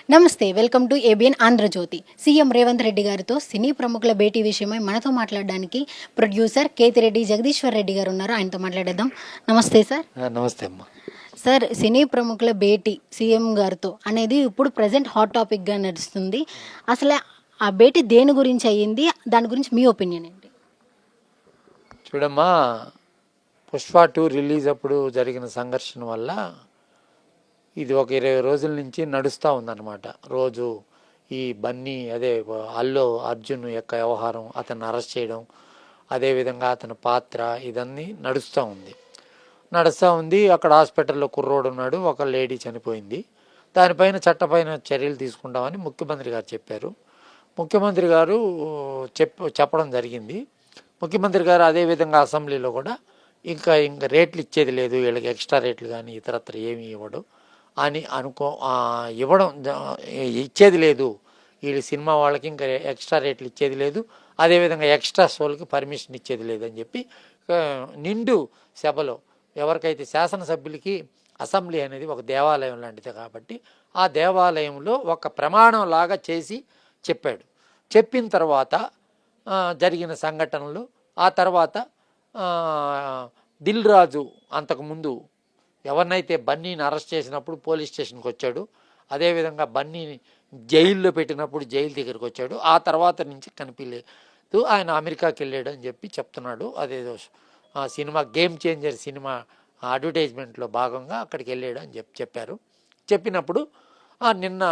నమస్తే, welcome to ABN Andhra Jyothi. CM Revanth Reddy గారితో సినీ ప్రముఖుల భేటీ విషయమై మనతో మాట్లాడడానికి ప్రొడ్యూసర్ కేతిరెడ్డి జగదీశ్వర్ రెడ్డి గారు ఉన్నారు. ఆయనతో మాట్లాడేద్దాం. నమస్తే సార్. నమస్తే అమ్మా. సార్, సినీ ప్రముఖుల భేటీ సీఎం గారితో అనేది ఇప్పుడు ప్రజెంట్ హాట్ టాపిక్గా నడుస్తుంది. అసలు ఆ భేటీ దేని గురించి అయ్యింది, దాని గురించి మీ ఒపీనియన్ ఏంటి? చూడమ్మా, పుష్ప 2 రిలీజ్ అప్పుడు జరిగిన సంఘర్షణ వల్ల ఇది ఒక 20 రోజుల నుంచి నడుస్తూ ఉందన్నమాట. రోజు ఈ బన్నీ అల్లు అర్జున్ యొక్క వ్యవహారం, అతన్ని అరెస్ట్ చేయడం, అదేవిధంగా అతని పాత్ర, ఇదన్నీ నడుస్తూ ఉంది. అక్కడ హాస్పిటల్లో కుర్రోడు ఉన్నాడు, ఒక లేడీ చనిపోయింది. దానిపైన చట్టపైన చర్యలు తీసుకుంటామని ముఖ్యమంత్రి గారు చెప్పారు. ముఖ్యమంత్రి గారు చెప్పడం జరిగింది. ముఖ్యమంత్రి గారు అదేవిధంగా అసెంబ్లీలో కూడా ఇంకా రేట్లు ఇచ్చేది లేదు, వీళ్ళకి ఎక్స్ట్రా రేట్లు కానీ ఇతరత్ర ఏమీ ఇవ్వడు అని ఇచ్చేది లేదు, వీళ్ళ సినిమా వాళ్ళకి ఇంకా ఎక్స్ట్రా రేట్లు ఇచ్చేది లేదు, అదేవిధంగా ఎక్స్ట్రా షోలకి పర్మిషన్ ఇచ్చేది లేదని చెప్పి నిండు సభలో ఎవరికైతే శాసనసభ్యులకి అసెంబ్లీ అనేది ఒక దేవాలయం లాంటిది కాబట్టి ఆ దేవాలయంలో ఒక ప్రమాణం లాగా చేసి చెప్పాడు. చెప్పిన తర్వాత జరిగిన సంఘటనలు, ఆ తర్వాత దిల్ రాజు అంతకుముందు ఎవరినైతే బన్నీని అరెస్ట్ చేసినప్పుడు పోలీస్ స్టేషన్కి వచ్చాడు, అదేవిధంగా బన్నీని జైల్లో పెట్టినప్పుడు జైలు దగ్గరికి వచ్చాడు, ఆ తర్వాత నుంచి కనిపించలేదు, ఆయన అమెరికాకి వెళ్ళాడు అని చెప్పి చెప్తున్నాడు. అదేదో సినిమా గేమ్ చేంజర్ సినిమా అడ్వర్టైజ్మెంట్లో భాగంగా అక్కడికి వెళ్ళాడు అని చెప్పారు. చెప్పినప్పుడు నిన్న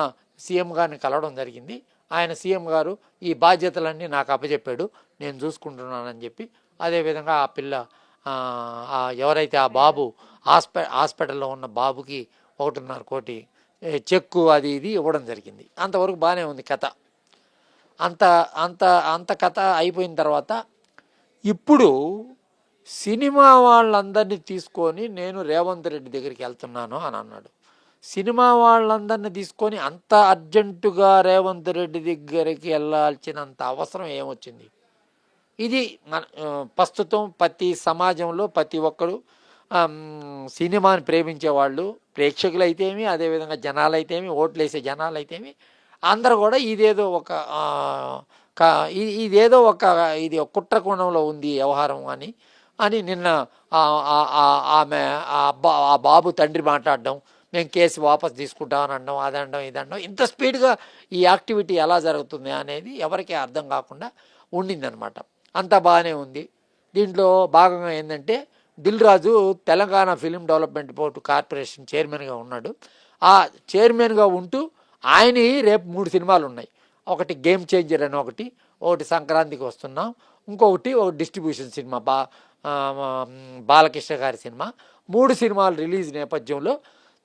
సీఎం గారిని కలవడం జరిగింది. ఆయన సీఎం గారు ఈ బాధ్యతలన్నీ నాకు అప్పచెప్పాడు, నేను చూసుకుంటున్నానని చెప్పి, అదేవిధంగా ఆ పిల్ల ఎవరైతే ఆ బాబు హాస్పిటల్లో ఉన్న బాబుకి 1.5 కోటి చెక్కు అది ఇది ఇవ్వడం జరిగింది. అంతవరకు బాగానే ఉంది కథ. అంత కథ అయిపోయిన తర్వాత ఇప్పుడు సినిమా వాళ్ళందరినీ తీసుకొని నేను రేవంత్ రెడ్డి దగ్గరికి వెళ్తున్నాను అని అన్నాడు. సినిమా వాళ్ళందరినీ తీసుకొని అంత అర్జెంటుగా రేవంత్ రెడ్డి దగ్గరికి వెళ్ళాల్సినంత అవసరం ఏమొచ్చింది? ఇది ప్రస్తుతం ప్రతి సమాజంలో ప్రతి ఒక్కరు సినిమాని ప్రేమించేవాళ్ళు, ప్రేక్షకులైతేమి, అదేవిధంగా జనాలైతేమి, ఓట్లేసే జనాలైతేమి, అందరూ కూడా ఇదేదో ఇది కుట్ర కోణంలో ఉంది వ్యవహారం అని నిన్న ఆ బాబు తండ్రి మాట్లాడడం, మేము కేసు వాపస్ తీసుకుంటామని అనడం, అదనడం ఇదనడం, ఇంత స్పీడ్గా ఈ యాక్టివిటీ ఎలా జరుగుతుంది అనేది ఎవరికీ అర్థం కాకుండా ఉండిందనమాట. అంతా బాగానే ఉంది. దీంట్లో భాగంగా ఏంటంటే Dil Raju Telangana film development board corporation చైర్మన్గా ఉన్నాడు. ఆ చైర్మన్గా ఉంటూ ఆయన రేపు 3 సినిమాలు ఉన్నాయి. ఒకటి గేమ్ చేంజర్ అని ఒకటి సంక్రాంతికి వస్తున్నాం, ఇంకొకటి డిస్ట్రిబ్యూషన్ సినిమా బాలకృష్ణ గారి సినిమా. 3 సినిమాలు రిలీజ్ నేపథ్యంలో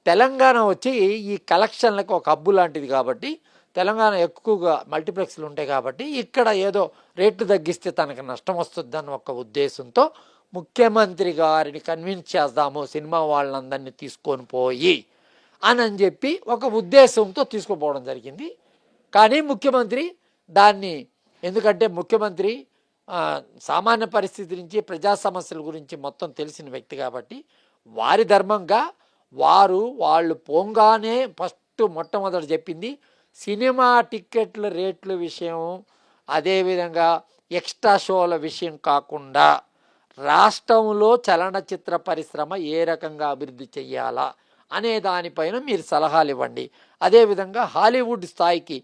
తెలంగాణ వచ్చి ఈ కలెక్షన్లకు ఒక హబ్బు లాంటిది కాబట్టి, తెలంగాణ ఎక్కువగా మల్టీప్లెక్స్లు ఉంటాయి కాబట్టి ఇక్కడ ఏదో రేట్లు తగ్గిస్తే తనకు నష్టం వస్తుందని ఒక ఉద్దేశంతో ముఖ్యమంత్రి గారిని కన్విన్స్ చేద్దాము సినిమా వాళ్ళందరినీ తీసుకొని పోయి అని చెప్పి ఒక ఉద్దేశంతో తీసుకుపోవడం జరిగింది. కానీ ముఖ్యమంత్రి దాన్ని, ఎందుకంటే ముఖ్యమంత్రి సామాన్య పరిస్థితి నుంచి ప్రజా సమస్యల గురించి మొత్తం తెలిసిన వ్యక్తి కాబట్టి వారి ధర్మంగా వాళ్ళు పోంగానే మొట్టమొదటి చెప్పింది సినిమా టిక్కెట్ల రేట్ల విషయం, అదేవిధంగా ఎక్స్ట్రా షోల విషయం కాకుండా రాష్ట్రంలో చలనచిత్ర పరిశ్రమ ఏ రకంగా అభివృద్ధి చెయ్యాలా అనే దానిపైన మీరు సలహాలు ఇవ్వండి. అదేవిధంగా హాలీవుడ్ స్థాయికి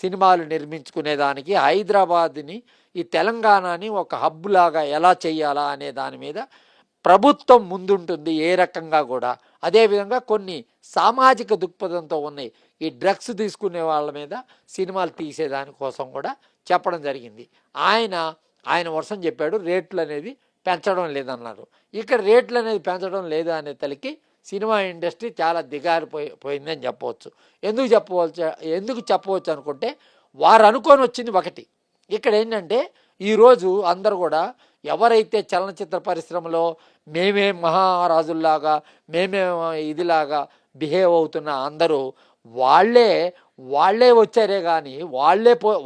సినిమాలు నిర్మించుకునేదానికి హైదరాబాద్ని, ఈ తెలంగాణని ఒక హబ్ లాగా ఎలా చెయ్యాలా అనే దాని మీద ప్రభుత్వం ముందుంటుంది ఏ రకంగా కూడా. అదేవిధంగా కొన్ని సామాజిక దృక్పథంతో ఉన్నాయి, ఈ డ్రగ్స్ తీసుకునే వాళ్ళ మీద సినిమాలు తీసేదానికోసం కూడా చెప్పడం జరిగింది. ఆయన వర్షం చెప్పాడు, రేట్లు అనేది పెంచడం లేదన్నారు. ఇక్కడ రేట్లు అనేది పెంచడం లేదు అనే తలకి సినిమా ఇండస్ట్రీ చాలా దిగారిపోయిందని చెప్పవచ్చు. ఎందుకు చెప్పవచ్చు అనుకుంటే వారు అనుకొని వచ్చింది ఒకటి. ఇక్కడ ఏంటంటే ఈరోజు అందరూ కూడా ఎవరైతే చలనచిత్ర పరిశ్రమలో మేమే మహారాజుల్లాగా, మేమే ఇదిలాగా బిహేవ్ అవుతున్న అందరూ వాళ్ళే వచ్చారే కానీ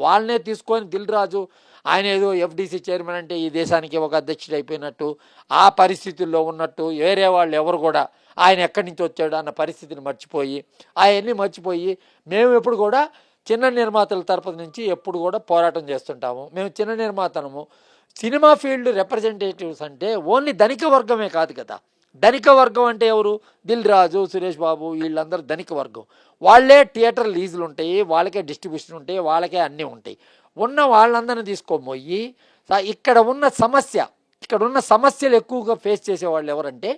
వాళ్ళనే తీసుకొని దిల్ రాజు ఆయన ఏదో ఎఫ్డీసీ చైర్మన్ అంటే ఈ దేశానికి ఒక అధ్యక్షుడు అయిపోయినట్టు, ఆ పరిస్థితుల్లో ఉన్నట్టు వేరే వాళ్ళు ఎవరు కూడా ఆయన ఎక్కడి నుంచి వచ్చాడు అన్న పరిస్థితిని మర్చిపోయి అవన్నీ మర్చిపోయి మేము ఎప్పుడు కూడా చిన్న నిర్మాతల తరపు నుంచి ఎప్పుడు కూడా పోరాటం చేస్తుంటాము. మేము చిన్న నిర్మాతనము. సినిమా ఫీల్డ్ రిప్రజెంటేటివ్స్ అంటే ఓన్లీ ధనిక వర్గమే కాదు కదా. ధనిక వర్గం అంటే ఎవరు? దిల్ రాజు, సురేష్ బాబు, వీళ్ళందరూ ధనిక వర్గం. వాళ్ళే థియేటర్ లీజులు ఉంటాయి, వాళ్ళకే డిస్ట్రిబ్యూషన్ ఉంటాయి, వాళ్ళకే అన్నీ ఉంటాయి. ఉన్న వాళ్ళందరినీ తీసుకోబోయి ఇక్కడ ఉన్న సమస్యలు ఎక్కువగా ఫేస్ చేసేవాళ్ళు ఎవరంటే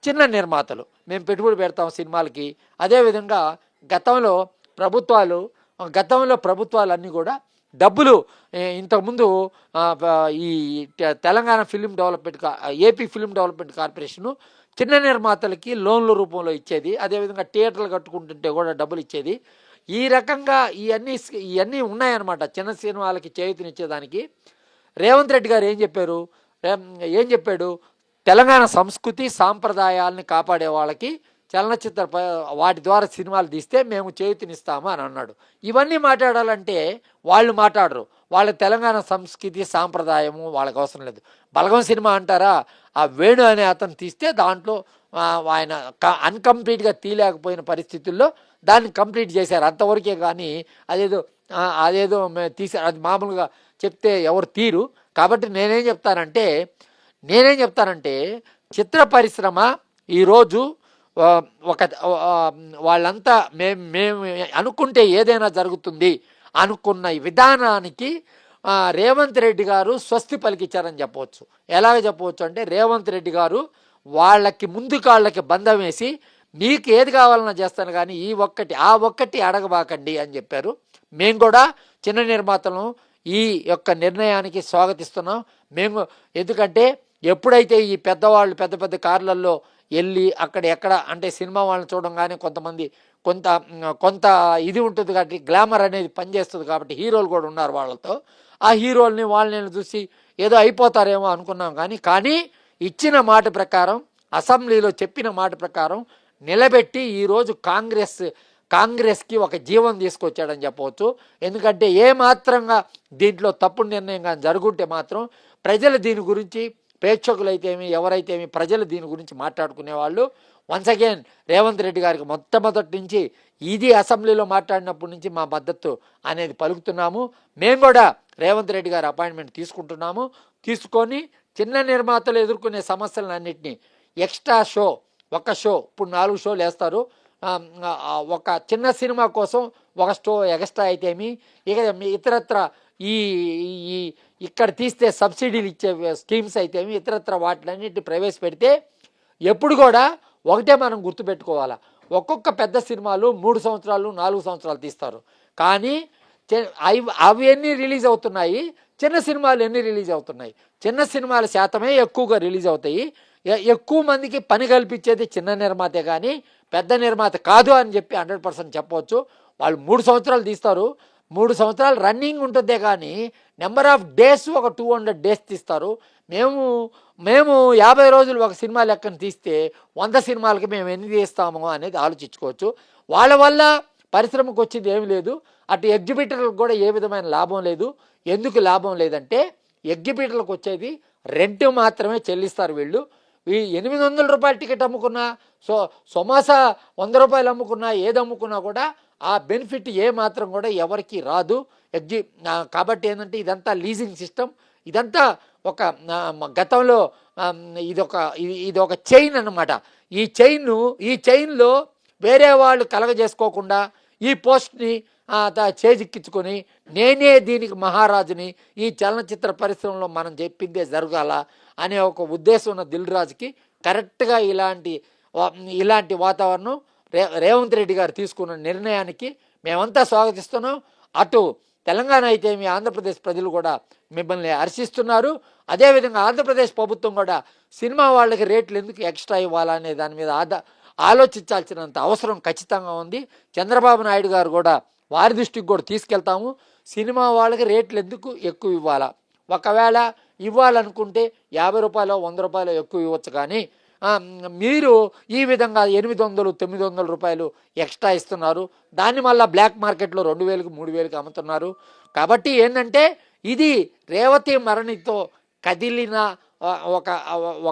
చిన్న నిర్మాతలు. మేము పెట్టుబడి పెడతాం సినిమాలకి. అదేవిధంగా గతంలో ప్రభుత్వాలన్నీ కూడా డబ్బులు ఇంతకుముందు ఈ Telangana AP film development corporation చిన్న నిర్మాతలకి లోన్ల రూపంలో ఇచ్చేది. అదేవిధంగా థియేటర్లు కట్టుకుంటుంటే కూడా డబ్బులు ఇచ్చేది. ఈ రకంగా ఇవన్నీ ఉన్నాయన్నమాట చిన్న సినిమాలకి చేయూతనిచ్చేదానికి. రేవంత్ రెడ్డి గారు ఏం చెప్పాడు? తెలంగాణ సంస్కృతి సాంప్రదాయాలని కాపాడే వాళ్ళకి చలనచిత్ర వాటి ద్వారా సినిమాలు తీస్తే మేము చేయూతనిస్తాము అని అన్నాడు. ఇవన్నీ మాట్లాడాలంటే వాళ్ళు మాట్లాడరు. వాళ్ళ తెలంగాణ సంస్కృతి సాంప్రదాయము వాళ్ళకి అవసరం లేదు. బలగం సినిమా అంటారా, ఆ వేణు అనే అతను తీస్తే దాంట్లో ఆయన అన్కంప్లీట్గా తీయలేకపోయిన పరిస్థితుల్లో దాన్ని కంప్లీట్ చేశారు అంతవరకే. కానీ అదేదో తీశారు, అది మామూలుగా చెప్తే ఎవరు తీరు. కాబట్టి నేనేం చెప్తానంటే చిత్ర పరిశ్రమ ఈరోజు వాళ్ళంతా మేము అనుకుంటే ఏదైనా జరుగుతుంది అనుకున్న విధానానికి రేవంత్ రెడ్డి గారు స్వస్తి పలికిచ్చారని చెప్పవచ్చు. ఎలాగ చెప్పవచ్చు అంటే రేవంత్ రెడ్డి గారు వాళ్ళకి ముందు కాళ్ళకి బంధం వేసి మీకు ఏది కావాలన్నా చేస్తాను కానీ ఆ ఒక్కటి అడగబాకండి అని చెప్పారు. మేము కూడా చిన్న నిర్మాతలను ఈ యొక్క నిర్ణయానికి స్వాగతిస్తున్నాం. ఎందుకంటే ఎప్పుడైతే ఈ పెద్దవాళ్ళు పెద్ద పెద్ద కార్లలో వెళ్ళి ఎక్కడ అంటే సినిమా వాళ్ళని చూడంగానే కొంత ఇది ఉంటుంది కాబట్టి గ్లామర్ అనేది పనిచేస్తుంది కాబట్టి హీరోలు కూడా ఉన్నారు వాళ్ళతో. ఆ వాళ్ళని చూసి ఏదో అయిపోతారేమో అనుకున్నాం. కానీ ఇచ్చిన మాట ప్రకారం, అసెంబ్లీలో చెప్పిన మాట ప్రకారం నిలబెట్టి ఈరోజు కాంగ్రెస్కి ఒక జీవం తీసుకొచ్చాడని చెప్పవచ్చు. ఎందుకంటే ఏమాత్రంగా దీంట్లో తప్పుడు నిర్ణయం కానీ జరుగుంటే మాత్రం ప్రజలు దీని గురించి, ప్రేక్షకులైతేమి ఎవరైతేమి ప్రజలు దీని గురించి మాట్లాడుకునేవాళ్ళు. వన్స్ అగైన్ రేవంత్ రెడ్డి గారికి మొట్టమొదటి నుంచి ఇది అసెంబ్లీలో మాట్లాడినప్పటి నుంచి మా మద్దతు అనేది పలుకుతున్నాము. మేము కూడా రేవంత్ రెడ్డి గారి అపాయింట్మెంట్ తీసుకొని చిన్న నిర్మాతలు ఎదుర్కొనే సమస్యలన్నింటినీ ఎక్స్ట్రా ఒక షో ఇప్పుడు 4 షోలు వేస్తారు. ఒక చిన్న సినిమా కోసం ఒక షో ఎక్స్ట్రా అయితేమి, ఇక ఇతరత్ర ఇక్కడ తీస్తే సబ్సిడీలు ఇచ్చే స్కీమ్స్ అయితేమి ఇతరత్ర వాటిలన్నింటినీ ప్రవేశపెడితే ఎప్పుడు కూడా ఒకటే మనం గుర్తుపెట్టుకోవాలా, ఒక్కొక్క పెద్ద సినిమాలు 3 సంవత్సరాలు 4 సంవత్సరాలు తీస్తారు. కానీ అవి ఎన్ని రిలీజ్ అవుతున్నాయి, చిన్న సినిమాలు ఎన్ని రిలీజ్ అవుతున్నాయి? చిన్న సినిమాల శాతమే ఎక్కువగా రిలీజ్ అవుతాయి. ఎక్కువ మందికి పని కల్పించేది చిన్న నిర్మాతే కానీ పెద్ద నిర్మాత కాదు అని చెప్పి 100% చెప్పవచ్చు. వాళ్ళు 3 సంవత్సరాలు తీస్తారు, 3 సంవత్సరాలు రన్నింగ్ ఉంటుందే కానీ నెంబర్ ఆఫ్ డేస్ ఒక 200 డేస్ తీస్తారు. మేము 50 రోజులు ఒక సినిమా లెక్కన తీస్తే 100 సినిమాలకి మేము ఎన్ని తీస్తామో అనేది ఆలోచించుకోవచ్చు. వాళ్ళ వల్ల పరిశ్రమకు వచ్చింది ఏమి లేదు, అటు ఎగ్జిబిటర్లకు కూడా ఏ విధమైన లాభం లేదు. ఎందుకు లాభం లేదంటే ఎగ్జిబిటర్లకు వచ్చేది రెంట్ మాత్రమే చెల్లిస్తారు వీళ్ళు. ఈ 800 రూపాయల టికెట్ అమ్ముకున్నా, సమోసా 100 రూపాయలు అమ్ముకున్నా, ఏది అమ్ముకున్నా కూడా ఆ బెనిఫిట్ ఏ మాత్రం కూడా ఎవరికి రాదు. కాబట్టి ఏంటంటే ఇదంతా లీజింగ్ సిస్టమ్. ఇదంతా ఒక గతంలో ఇది ఒక చైన్ అన్నమాట. ఈ చైన్లో వేరే వాళ్ళు కలగజేసుకోకుండా ఈ పోస్ట్ని చేజిక్కించుకొని నేనే దీనికి మహారాజుని, ఈ చలనచిత్ర పరిశ్రమలో మనం చెప్పిందే జరగాల అనే ఒక ఉద్దేశం ఉన్న దిల్ రాజుకి కరెక్ట్గా ఇలాంటి వాతావరణం రేవంత్ రెడ్డి గారు తీసుకున్న నిర్ణయానికి మేమంతా స్వాగతిస్తున్నాం. అటు తెలంగాణ అయితే మీ ఆంధ్రప్రదేశ్ ప్రజలు కూడా మిమ్మల్ని హర్షిస్తున్నారు. అదేవిధంగా ఆంధ్రప్రదేశ్ ప్రభుత్వం కూడా సినిమా వాళ్ళకి రేట్లు ఎందుకు ఎక్స్ట్రా ఇవ్వాలనే దాని మీద ఆలోచించాల్సినంత అవసరం ఖచ్చితంగా ఉంది. చంద్రబాబు నాయుడు గారు కూడా వారి దృష్టికి కూడా తీసుకెళ్తాము. సినిమా వాళ్ళకి రేట్లు ఎందుకు ఎక్కువ ఇవ్వాలా, ఒకవేళ ఇవ్వాలనుకుంటే 50 రూపాయలు 100 రూపాయలు ఎక్కువ ఇవ్వచ్చు. కానీ మీరు ఈ విధంగా 800 900 రూపాయలు ఎక్స్ట్రా ఇస్తున్నారు. దాన్ని మళ్ళీ బ్లాక్ మార్కెట్లో 2000కి 3000కి అమ్ముతున్నారు. కాబట్టి ఏంటంటే ఇది రేవతి మరణితో కదిలిన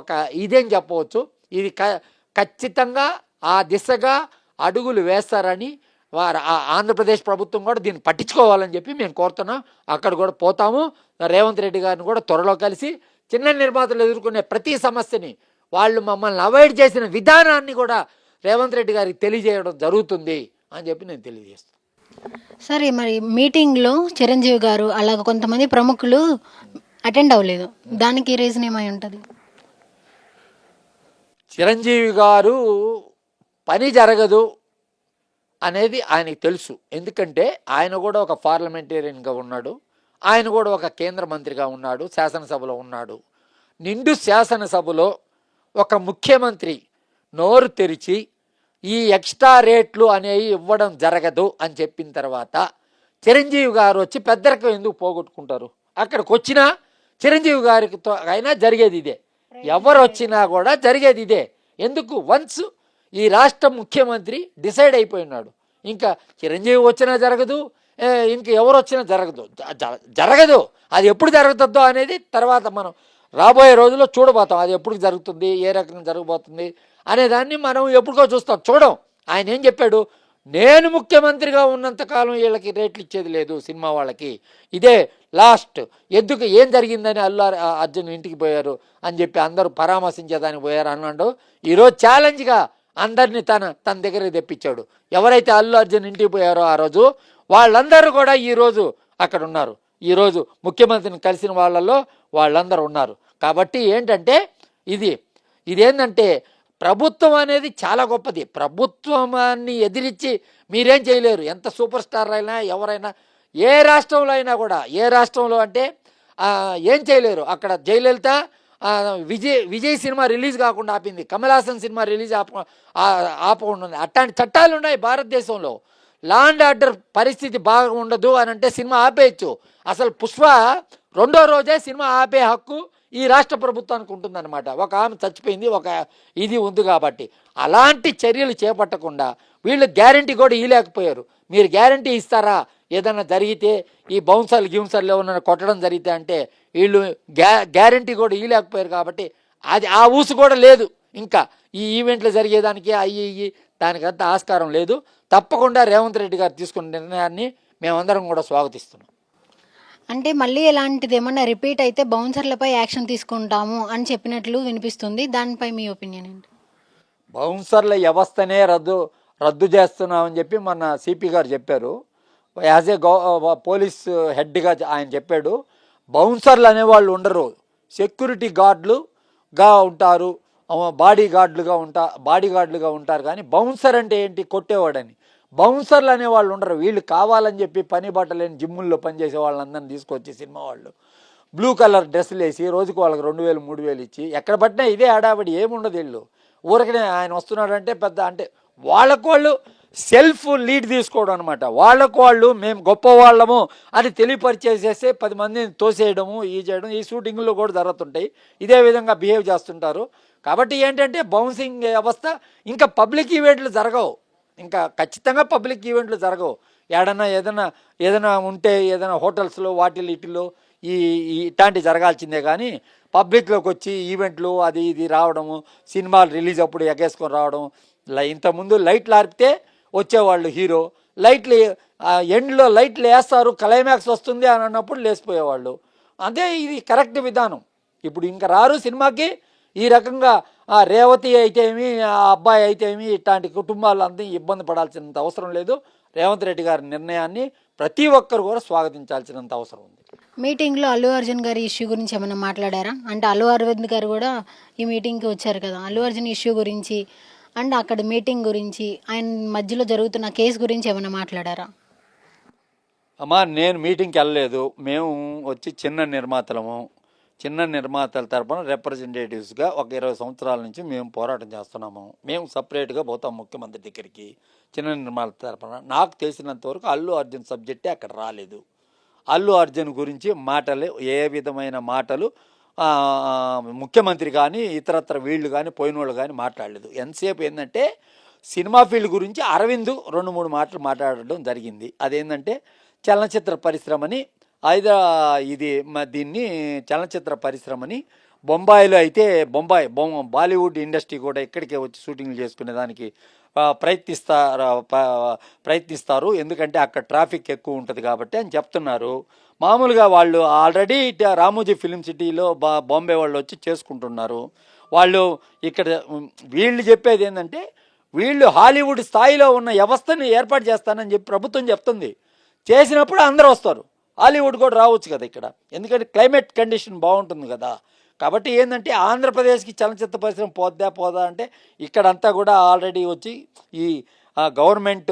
ఒక ఇదేం చెప్పవచ్చు. ఇది ఖచ్చితంగా ఆ దిశగా అడుగులు వేస్తారని వారు ఆంధ్రప్రదేశ్ ప్రభుత్వం కూడా దీన్ని పట్టించుకోవాలని చెప్పి మేము కోరుతున్నాం. అక్కడ కూడా పోతాము. రేవంత్ రెడ్డి గారిని కూడా త్వరలో కలిసి చిన్న నిర్మాతలు ఎదుర్కొనే ప్రతి సమస్యని వాళ్ళు మమ్మల్ని అవాయిడ్ చేసిన విధానాన్ని కూడా రేవంత్ రెడ్డి గారికి తెలియజేయడం జరుగుతుంది అని చెప్పి నేను తెలియజేస్తాను. సరే, మరి మీటింగ్లో చిరంజీవి గారు అలాగ కొంతమంది ప్రముఖులు అటెండ్ అవ్వలేదు, దానికి రీజన్ ఏమై ఉంటుంది? చిరంజీవి గారు పని జరగదు అనేది ఆయనకి తెలుసు. ఎందుకంటే ఆయన కూడా ఒక పార్లమెంటేరియన్గా ఉన్నాడు, ఆయన కూడా ఒక కేంద్ర మంత్రిగా ఉన్నాడు, శాసనసభలో ఉన్నాడు. నిండు శాసనసభలో ఒక ముఖ్యమంత్రి నోరు తెరిచి ఈ ఎక్స్ట్రా రేట్లు అనేవి ఇవ్వడం జరగదు అని చెప్పిన తర్వాత చిరంజీవి గారు వచ్చి పెద్దరికం ఎందుకు పోగొట్టుకుంటారు? అక్కడికి వచ్చినా చిరంజీవి గారితో అయినా జరిగేది ఇదే, ఎవరు వచ్చినా కూడా జరిగేది ఇదే. ఎందుకు? వన్స్ ఈ రాష్ట్ర ముఖ్యమంత్రి డిసైడ్ అయిపోయినాడు, ఇంకా చిరంజీవి వచ్చినా జరగదు, ఇంక ఎవరు వచ్చినా జరగదు. అది ఎప్పుడు జరుగుతుందో అనేది తర్వాత మనం రాబోయే రోజుల్లో చూడబోతాం. అది ఎప్పుడు జరుగుతుంది, ఏ రకంగా జరగబోతుంది అనేదాన్ని మనం ఎప్పుడుకో చూస్తాం, చూడం. ఆయన ఏం చెప్పాడు? నేను ముఖ్యమంత్రిగా ఉన్నంతకాలం వీళ్ళకి రేట్లు ఇచ్చేది లేదు సినిమా వాళ్ళకి, ఇదే లాస్ట్. ఎందుకు ఏం జరిగిందని అల్లు అర్జున్ ఇంటికి పోయారు అని చెప్పి అందరూ పరామర్శించేదానికి పోయారు అన్నాడు. ఈరోజు ఛాలెంజ్గా అందరినీ తన దగ్గరికి తెప్పించాడు. ఎవరైతే అల్లు అర్జున్ ఇంటికి పోయారో ఆ రోజు వాళ్ళందరూ కూడా ఈరోజు అక్కడ ఉన్నారు. ఈరోజు ముఖ్యమంత్రిని కలిసిన వాళ్ళల్లో వాళ్ళందరూ ఉన్నారు. కాబట్టి ఏంటంటే ఇదేంటంటే ప్రభుత్వం అనేది చాలా గొప్పది. ప్రభుత్వాన్ని ఎదిరించి మీరేం చేయలేరు. ఎంత సూపర్ స్టార్ అయినా ఎవరైనా ఏ రాష్ట్రంలో అయినా కూడా, ఏ రాష్ట్రంలో అంటే ఏం చేయలేరు. అక్కడ జయలలిత విజయ్ సినిమా రిలీజ్ కాకుండా ఆపింది, కమల్ హాసన్ సినిమా రిలీజ్ ఆపకుండా. అట్లాంటి చట్టాలు ఉన్నాయి భారతదేశంలో. లా అండ్ ఆర్డర్ పరిస్థితి బాగా ఉండదు అని అంటే సినిమా ఆపేయచ్చు. అసలు పుష్ప 2వ రోజే సినిమా ఆపే హక్కు ఈ రాష్ట్ర ప్రభుత్వానికి ఉంటుందన్నమాట. ఒక ఆమె చచ్చిపోయింది, ఒక ఇది ఉంది కాబట్టి. అలాంటి చర్యలు చేపట్టకుండా వీళ్ళు గ్యారంటీ కూడా ఇవ్వలేకపోయారు. మీరు గ్యారంటీ ఇస్తారా? ఏదైనా జరిగితే ఈ గిౌన్సర్లు ఏమన్నా కొట్టడం జరిగితే అంటే వీళ్ళు గ్యారంటీ కూడా ఇవ్వలేకపోయారు. కాబట్టి అది ఆ ఊసు కూడా లేదు. ఇంకా ఈ ఈవెంట్లు జరిగేదానికి దానికంతా ఆస్కారం లేదు. తప్పకుండా రేవంత్ రెడ్డి గారు తీసుకున్న నిర్ణయాన్ని మేమందరం కూడా స్వాగతిస్తున్నాం. అంటే మళ్ళీ ఎలాంటిది ఏమన్నా రిపీట్ అయితే బౌన్సర్లపై యాక్షన్ తీసుకుంటాము అని చెప్పినట్లు వినిపిస్తుంది, దానిపై మీ ఒపీనియన్ ఏంటి? బౌన్సర్ల వ్యవస్థనే రద్దు చేస్తున్నామని చెప్పి మన సిపి గారు చెప్పారు. యాజ్ ఏ పోలీస్ హెడ్గా ఆయన చెప్పాడు. బౌన్సర్లు అనేవాళ్ళు ఉండరు, సెక్యూరిటీ గార్డులుగా ఉంటారు, బాడీ గార్డులుగా ఉంటారు. కానీ బౌన్సర్ అంటే ఏంటి? కొట్టేవాడని. బౌన్సర్లు అనేవాళ్ళు ఉండరు. వీళ్ళు కావాలని చెప్పి పని బట్టలేని జిమ్ముల్లో పనిచేసే వాళ్ళందరినీ తీసుకొచ్చి సినిమా వాళ్ళు బ్లూ కలర్ డ్రెస్సులు వేసి రోజుకు వాళ్ళకి 2000 3000 ఇచ్చి ఎక్కడ పట్టినా ఇదే హడావిడి, ఏముండదు. వీళ్ళు ఊరికనే ఆయన వస్తున్నాడంటే పెద్ద అంటే వాళ్ళకు వాళ్ళు సెల్ఫ్ లీడ్ తీసుకోవడం అనమాట. వాళ్ళకు వాళ్ళు మేము గొప్పవాళ్ళము అని తెలియపరిచేసేస్తే 10 మందిని తోసేయడము, చేయడం ఈ షూటింగ్లో కూడా జరుగుతుంటాయి. ఇదే విధంగా బిహేవ్ చేస్తుంటారు. కాబట్టి ఏంటంటే బౌన్సింగ్ వ్యవస్థ ఇంకా పబ్లిక్ ఈవెంట్లు జరగవు, ఇంకా ఖచ్చితంగా పబ్లిక్ ఈవెంట్లు జరగవు. ఏదైనా ఉంటే ఏదైనా హోటల్స్లో వాటిలో ఇట్లాంటి జరగాల్సిందే. కానీ పబ్లిక్లోకి వచ్చి ఈవెంట్లు ఇది రావడము, సినిమాలు రిలీజ్ అప్పుడు ఎగేసుకొని రావడం. ఇంతకుముందు లైట్లు ఆర్పితే వచ్చేవాళ్ళు హీరో, లైట్లు ఎండ్లో లైట్లు వేస్తారు, క్లైమాక్స్ వస్తుంది అని అన్నప్పుడు లేచిపోయేవాళ్ళు. అదే ఇది కరెక్ట్ విధానం. ఇప్పుడు ఇంకా రారు సినిమాకి. ఈ రకంగా రేవతి అయితేమి, ఆ అబ్బాయి అయితేమి ఇట్లాంటి కుటుంబాలంతా ఇబ్బంది పడాల్సినంత అవసరం లేదు. రేవంత్ రెడ్డి గారి నిర్ణయాన్ని ప్రతి ఒక్కరు కూడా స్వాగతించాల్సినంత అవసరం ఉంది. మీటింగ్లో అల్లు అర్జున్ గారి ఇష్యూ గురించి ఏమైనా మాట్లాడారా? అంటే అల్లు అరవింద్ గారు కూడా ఈ మీటింగ్కి వచ్చారు కదా, అల్లు అర్జున్ ఇష్యూ గురించి అండ్ అక్కడ మీటింగ్ గురించి, ఆయన మధ్యలో జరుగుతున్న కేసు గురించి ఏమైనా మాట్లాడారా? అమ్మా, నేను మీటింగ్కి వెళ్ళలేదు. మేము వచ్చి చిన్న నిర్మాతల తరపున రిప్రజెంటేటివ్స్గా ఒక 20 సంవత్సరాల నుంచి మేము పోరాటం చేస్తున్నాము. మేము సపరేట్గా పోతాం ముఖ్యమంత్రి దగ్గరికి చిన్న నిర్మాతల తరపున. నాకు తెలిసినంతవరకు అల్లు అర్జున్ సబ్జెక్టే అక్కడ రాలేదు. అల్లు అర్జున్ గురించి మాటలు, ఏ విధమైన మాటలు ముఖ్యమంత్రి కానీ ఇతరత్ర వీళ్ళు కానీ పోయిన వాళ్ళు కానీ మాట్లాడలేదు. ఎంతసేపు ఏంటంటే సినిమా ఫీల్డ్ గురించి అరవింద్ 2-3 మాటలు మాట్లాడడం జరిగింది. అదేంటంటే చలనచిత్ర పరిశ్రమని దీన్ని చలనచిత్ర పరిశ్రమని బొంబాయిలో అయితే బాలీవుడ్ ఇండస్ట్రీ కూడా ఇక్కడికే వచ్చి షూటింగ్లు చేసుకునే దానికి ప్రయత్నిస్తారు, ఎందుకంటే అక్కడ ట్రాఫిక్ ఎక్కువ ఉంటుంది కాబట్టి అని చెప్తున్నారు. మామూలుగా వాళ్ళు ఆల్రెడీ రామోజీ ఫిలిం సిటీలో బాంబే వాళ్ళు వచ్చి చేసుకుంటున్నారు. వాళ్ళు ఇక్కడ వీళ్ళు చెప్పేది ఏంటంటే వీళ్ళు హాలీవుడ్ స్థాయిలో ఉన్న వ్యవస్థని ఏర్పాటు చేస్తానని చెప్పి ప్రభుత్వం చెప్తుంది. చేసినప్పుడు అందరూ వస్తారు, హాలీవుడ్ కూడా రావచ్చు కదా ఇక్కడ, ఎందుకంటే క్లైమేట్ కండిషన్ బాగుంటుంది కదా. కాబట్టి ఏంటంటే ఆంధ్రప్రదేశ్కి చలనచిత్ర పరిశ్రమ పోదా అంటే ఇక్కడంతా కూడా ఆల్రెడీ వచ్చి ఈ గవర్నమెంట్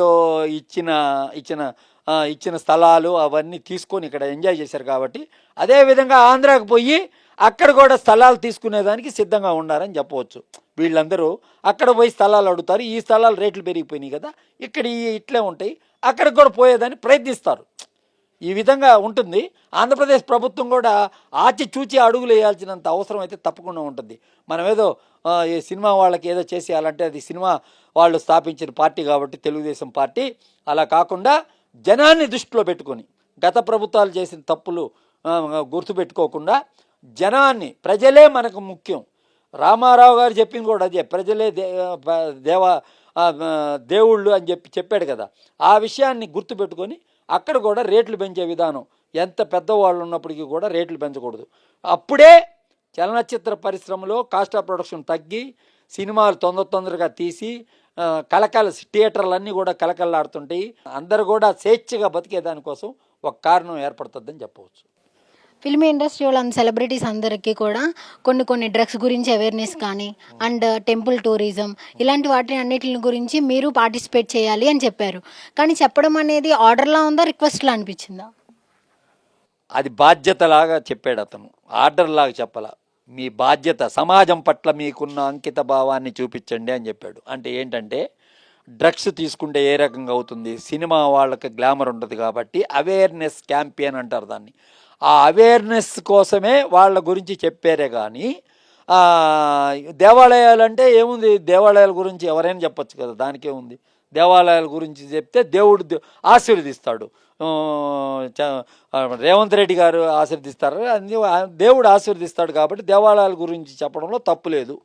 ఇచ్చిన స్థలాలు అవన్నీ తీసుకొని ఇక్కడ ఎంజాయ్ చేశారు. కాబట్టి అదేవిధంగా ఆంధ్రాకి పోయి అక్కడ కూడా స్థలాలు తీసుకునేదానికి సిద్ధంగా ఉన్నారని చెప్పవచ్చు. వీళ్ళందరూ అక్కడ పోయి స్థలాలు అడుగుతారు, ఈ స్థలాలు రేట్లు పెరిగిపోయినాయి కదా, ఇక్కడ ఇట్లే ఉంటాయి, అక్కడికి కూడా పోయేదాన్ని ప్రయత్నిస్తారు. ఈ విధంగా ఉంటుంది. ఆంధ్రప్రదేశ్ ప్రభుత్వం కూడా చూచి అడుగులు వేయాల్సినంత అవసరం అయితే తప్పకుండా ఉంటుంది. మనం ఏదో ఈ సినిమా వాళ్ళకి ఏదో చేసేయాలంటే అది సినిమా వాళ్ళు స్థాపించిన పార్టీ కాబట్టి తెలుగుదేశం పార్టీ, అలా కాకుండా జనాన్ని దృష్టిలో పెట్టుకొని గత ప్రభుత్వాలు చేసిన తప్పులు గుర్తుపెట్టుకోకుండా ప్రజలే మనకు ముఖ్యం. రామారావు గారు చెప్పింది కూడా అదే, ప్రజలే దేవుళ్ళు అని చెప్పాడు కదా. ఆ విషయాన్ని గుర్తుపెట్టుకొని అక్కడ కూడా రేట్లు పెంచే విధానం, ఎంత పెద్దవాళ్ళు ఉన్నప్పటికీ కూడా రేట్లు పెంచకూడదు. అప్పుడే చలనచిత్ర పరిశ్రమలో కాస్ట్ ఆఫ్ ప్రొడక్షన్ తగ్గి సినిమాలు తొందరగా తీసి థియేటర్లన్నీ కూడా కలకల్లాడుతుంటాయి. అందరూ కూడా స్వేచ్ఛగా బతికేదానికోసం ఒక కారణం ఏర్పడుతుందని చెప్పవచ్చు. ఫిల్మ్ ఇండస్ట్రీ వాళ్ళ సెలబ్రిటీస్ అందరికీ కూడా కొన్ని డ్రగ్స్ గురించి అవేర్నెస్ కానీ అండ్ టెంపుల్ టూరిజం ఇలాంటి వాటి అన్నిటి గురించి మీరు పార్టిసిపేట్ చేయాలి అని చెప్పారు. కానీ చెప్పడం అనేది ఆర్డర్లా ఉందా, రిక్వెస్ట్లా అనిపించిందా? అది బాధ్యతలాగా చెప్పాడు అతను, ఆర్డర్ లాగా చెప్పాల. మీ బాధ్యత, సమాజం పట్ల మీకున్న అంకిత భావాన్ని చూపించండి అని చెప్పాడు. అంటే ఏంటంటే డ్రగ్స్ తీసుకుంటే ఏ రకంగా అవుతుంది, సినిమా వాళ్ళకి గ్లామర్ ఉంటుంది కాబట్టి అవేర్నెస్ క్యాంపెయిన్ అంటారు దాన్ని. ఆ అవేర్నెస్ కోసమే వాళ్ళ గురించి చెప్పారే కానీ దేవాలయాలు అంటే ఏముంది, దేవాలయాల గురించి ఎవరైనా చెప్పచ్చు కదా, దానికే ఉంది. దేవాలయాల గురించి చెప్తే దేవుడు ఆశీర్వదిస్తాడు, రేవంత్ రెడ్డి గారు ఆశీర్వదిస్తారు, దేవుడు ఆశీర్వదిస్తాడు. కాబట్టి దేవాలయాల గురించి చెప్పడంలో తప్పు లేదు.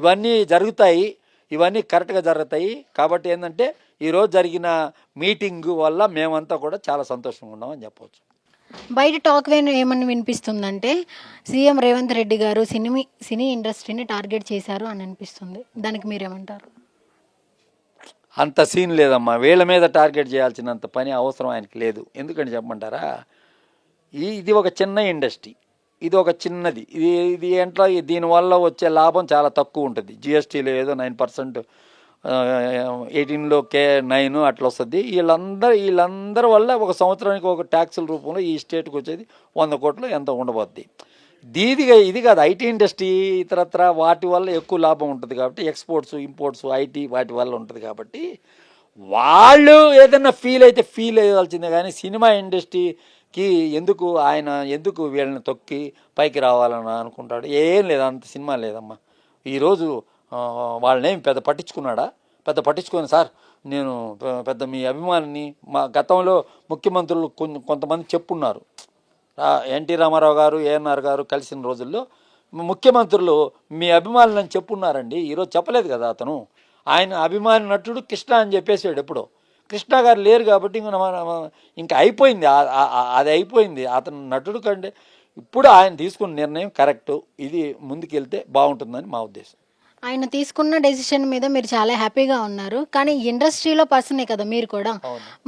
ఇవన్నీ జరుగుతాయి, ఇవన్నీ కరెక్ట్గా జరుగుతాయి. కాబట్టి ఏంటంటే ఈరోజు జరిగిన మీటింగ్ వల్ల మేమంతా కూడా చాలా సంతోషంగా ఉన్నామని చెప్పవచ్చు. బయట టాక్ ఏమని వినిపిస్తుందంటే సీఎం రేవంత్ రెడ్డి గారు సినీ ఇండస్ట్రీని టార్గెట్ చేశారు అని అనిపిస్తుంది. దానికి మీరేమంటారు? అంత సీన్ లేదమ్మా, వీళ్ళ మీద టార్గెట్ చేయాల్సినంత పని అవసరం ఆయనకి లేదు. ఎందుకంటే చెప్పమంటారా, ఇది ఒక చిన్న ఇండస్ట్రీ, ఇది ఒక చిన్నది, ఇది ఎంట్లో దీనివల్ల వచ్చే లాభం చాలా తక్కువ ఉంటుంది. జిఎస్టీలో ఏదో 9%, 18లో 9 అట్లా వస్తుంది. వీళ్ళందరి వల్ల ఒక సంవత్సరానికి ఒక ట్యాక్సుల రూపంలో ఈ స్టేట్కి వచ్చేది 100 కోట్లు ఎంత ఉండబోద్ది. ఇది కాదు, ఐటీ ఇండస్ట్రీ ఇతరత్ర వాటి వల్ల ఎక్కువ లాభం ఉంటుంది కాబట్టి, ఎక్స్పోర్ట్స్ ఇంపోర్ట్స్ ఐటీ వాటి వల్ల ఉంటుంది కాబట్టి వాళ్ళు ఏదైనా ఫీల్ అయ్యాల్సిందే. కానీ సినిమా ఇండస్ట్రీకి ఎందుకు వీళ్ళని తొక్కి పైకి రావాలని అనుకుంటాడు? ఏం లేదు, అంత సినిమా లేదమ్మా. ఈరోజు వాళ్ళనేం పెద్ద పట్టించుకొని సార్ నేను పెద్ద మీ అభిమానిని, మా గతంలో ముఖ్యమంత్రులు కొంతమంది చెప్పున్నారు, ఎన్టీ రామారావు గారు, ఏఎన్ఆర్ గారు కలిసిన రోజుల్లో ముఖ్యమంత్రులు మీ అభిమానులని చెప్పున్నారండి. ఈరోజు చెప్పలేదు కదా అతను. ఆయన అభిమాని నటుడు కృష్ణ అని చెప్పేసాడు ఎప్పుడో. కృష్ణ గారు లేరు కాబట్టి ఇంకా అయిపోయింది, అది అయిపోయింది. అతను నటుడు కంటే ఇప్పుడు ఆయన తీసుకున్న నిర్ణయం కరెక్టు, ఇది ముందుకెళ్తే బాగుంటుందని మా ఉద్దేశం. ఆయన తీసుకున్న డెసిషన్ మీద మీరు చాలా హ్యాపీగా ఉన్నారు. కానీ ఇండస్ట్రీలో పర్సనే కదా మీరు కూడా.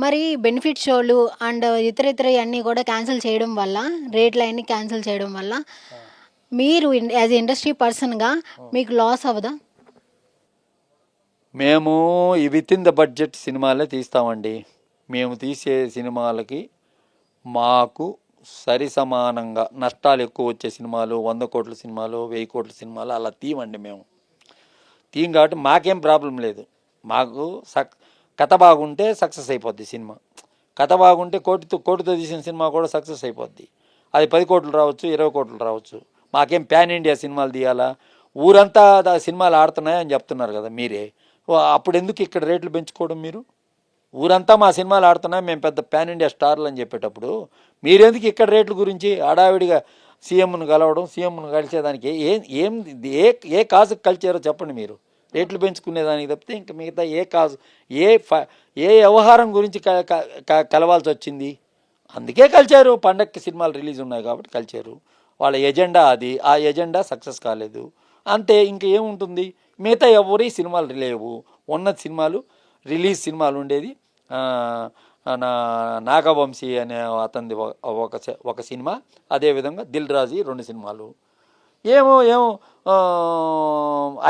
మరి బెనిఫిట్ షోలు అండ్ ఇతర అన్నీ కూడా క్యాన్సిల్ చేయడం వల్ల, రేట్లు అన్నీ క్యాన్సిల్ చేయడం వల్ల మీరు యాజ్ ఇండస్ట్రీ పర్సన్గా మీకు లాస్ అవ్వదా? మేము ఈ విత్ ఇన్ ద బడ్జెట్ సినిమాలే తీస్తామండి. మేము తీసే సినిమాలకి మాకు సరి సమానంగా నష్టాలు ఎక్కువ వచ్చే సినిమాలు, 100 కోట్ల సినిమాలు, 1000 కోట్ల సినిమాలు అలా తీయమండి. మేము తీయం కాబట్టి మాకేం ప్రాబ్లం లేదు. మాకు కథ బాగుంటే సక్సెస్ అయిపోద్ది సినిమా. కథ బాగుంటే కోటితో తీసిన సినిమా కూడా సక్సెస్ అయిపోద్ది. అది 10 కోట్లు రావచ్చు, 20 కోట్లు రావచ్చు. మాకేం ప్యాన్ ఇండియా సినిమాలు తీయాలా, ఊరంతా సినిమాలు ఆడుతున్నాయని చెప్తున్నారు కదా మీరే. అప్పుడు ఎందుకు ఇక్కడ రేట్లు పెంచుకోవడం? మీరు ఊరంతా మా సినిమాలు ఆడుతున్నాయి, మేము పెద్ద ప్యాన్ ఇండియా స్టార్లు అని చెప్పేటప్పుడు మీరెందుకు ఇక్కడ రేట్ల గురించి హడావిడిగా సీఎంను కలవడం, సీఎంను కలిసేదానికి ఏ కాజుకు కలిచారో చెప్పండి మీరు. రేట్లు పెంచుకునేదానికి తప్పితే ఇంకా మిగతా ఏ కాజు ఏ వ్యవహారం గురించి కలవాల్సి వచ్చింది? అందుకే కలిచారు. పండక్కి సినిమాలు రిలీజ్ ఉన్నాయి కాబట్టి కలిచారు. వాళ్ళ ఎజెండా అది. ఆ ఎజెండా సక్సెస్ కాలేదు అంతే. ఇంకేముంటుంది? మిగతా ఎవరి సినిమాలు లేవు. ఉన్న సినిమాలు రిలీజ్ సినిమాలు ఉండేది నాగవంశీ అనే అతనిది ఒక సినిమా, అదేవిధంగా దిల్ రాజు 2 సినిమాలు. ఏమో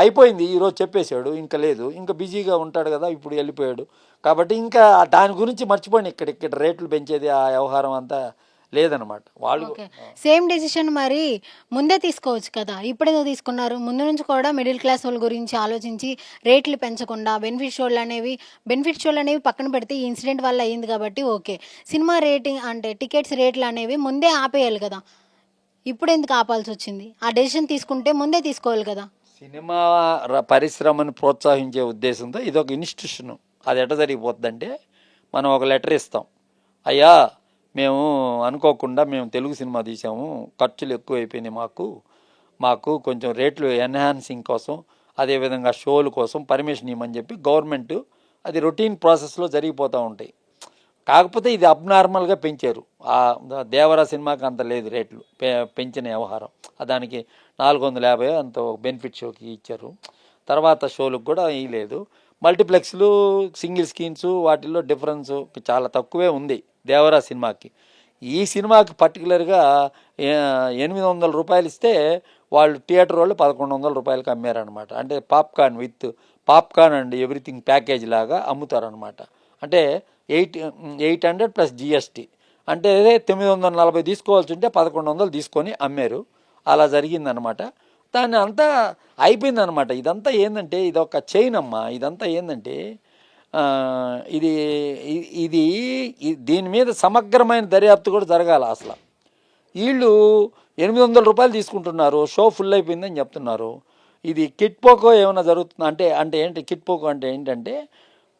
అయిపోయింది. ఈరోజు చెప్పేశాడు, ఇంకా లేదు, ఇంకా బిజీగా ఉంటాడు కదా, ఇప్పుడు వెళ్ళిపోయాడు కాబట్టి ఇంకా దాని గురించి మర్చిపోయింది. ఇక్కడ రేట్లు పెంచేది ఆ వ్యవహారం అంతా లేదనమాట. వాళ్ళు సేమ్ డెసిషన్ మరి ముందే తీసుకోవచ్చు కదా, ఇప్పుడేదో తీసుకున్నారు? ముందు నుంచి కూడా మిడిల్ క్లాస్ వాళ్ళ గురించి ఆలోచించి రేట్లు పెంచకుండా బెనిఫిట్ షోలు అనేవి పక్కన పెడితే ఈ ఇన్సిడెంట్ వల్ల అయ్యింది కాబట్టి ఓకే. సినిమా రేటింగ్ అంటే టికెట్స్ రేట్లు అనేవి ముందే ఆపేయాలి కదా, ఇప్పుడు ఎందుకు ఆపాల్సి వచ్చింది? ఆ డెసిషన్ తీసుకుంటే ముందే తీసుకోవాలి కదా. సినిమా పరిశ్రమను ప్రోత్సహించే ఉద్దేశంతో ఇదొక ఇన్స్టిట్యూషన్. అది ఎట్లా జరిగిపోతుందంటే, మనం ఒక లెటర్ ఇస్తాం, అయ్యా మేము అనుకోకుండా మేము తెలుగు సినిమా తీసాము, ఖర్చులు ఎక్కువైపోయినాయి, మాకు కొంచెం రేట్లు ఎన్హాన్సింగ్ కోసం, అదేవిధంగా షోల కోసం పర్మిషన్ ఇవ్వమని చెప్పి గవర్నమెంట్, అది రొటీన్ ప్రాసెస్లో జరిగిపోతూ ఉంటాయి. కాకపోతే ఇది అబ్నార్మల్గా పెంచారు. ఆ దేవరా సినిమాకి అంత లేదు రేట్లు పెంచిన వ్యవహారం. దానికి 450 అంత బెనిఫిట్ షోకి ఇచ్చారు. తర్వాత షోలకు కూడా ఇవ్వలేదు. మల్టీప్లెక్స్లు సింగిల్ స్క్రీన్స్ వాటిల్లో డిఫరెన్స్ చాలా తక్కువే ఉంది దేవరా సినిమాకి. ఈ సినిమాకి పర్టికులర్గా 800 రూపాయలు ఇస్తే వాళ్ళు థియేటర్ వాళ్ళు 1100 రూపాయలకి అమ్మారనమాట. అంటే పాప్కార్న్ అండ్ ఎవ్రీథింగ్ ప్యాకేజ్ లాగా అమ్ముతారనమాట. అంటే 800 ప్లస్ జిఎస్టీ, అంటే 940 తీసుకోవాల్సి ఉంటే 1100 తీసుకొని అమ్మారు. అలా జరిగిందనమాట. దాన్ని అంతా అయిపోయిందనమాట. ఇదంతా ఏంటంటే ఇదొక చైన్ అమ్మ. ఇదంతా ఏంటంటే ఇది దీని మీద సమగ్రమైన దర్యాప్తు కూడా జరగాల. అసలు వీళ్ళు 800 రూపాయలు తీసుకుంటున్నారు, షో ఫుల్ అయిపోయిందని చెప్తున్నారు. ఇది కిట్ పోకో ఏమైనా జరుగుతుంది అంటే ఏంటి? కిట్ పోకో అంటే ఏంటంటే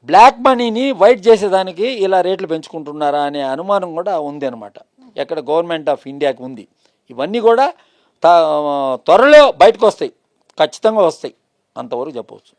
బ్లాక్ మనీని వైట్ చేసేదానికి ఇలా రేట్లు పెంచుకుంటున్నారా అనే అనుమానం కూడా ఉంది అనమాట. ఎక్కడ? గవర్నమెంట్ ఆఫ్ ఇండియాకి ఉంది. ఇవన్నీ కూడా త్వరలో బయటకు వస్తాయి, ఖచ్చితంగా వస్తాయి, అంతవరకు చెప్పవచ్చు.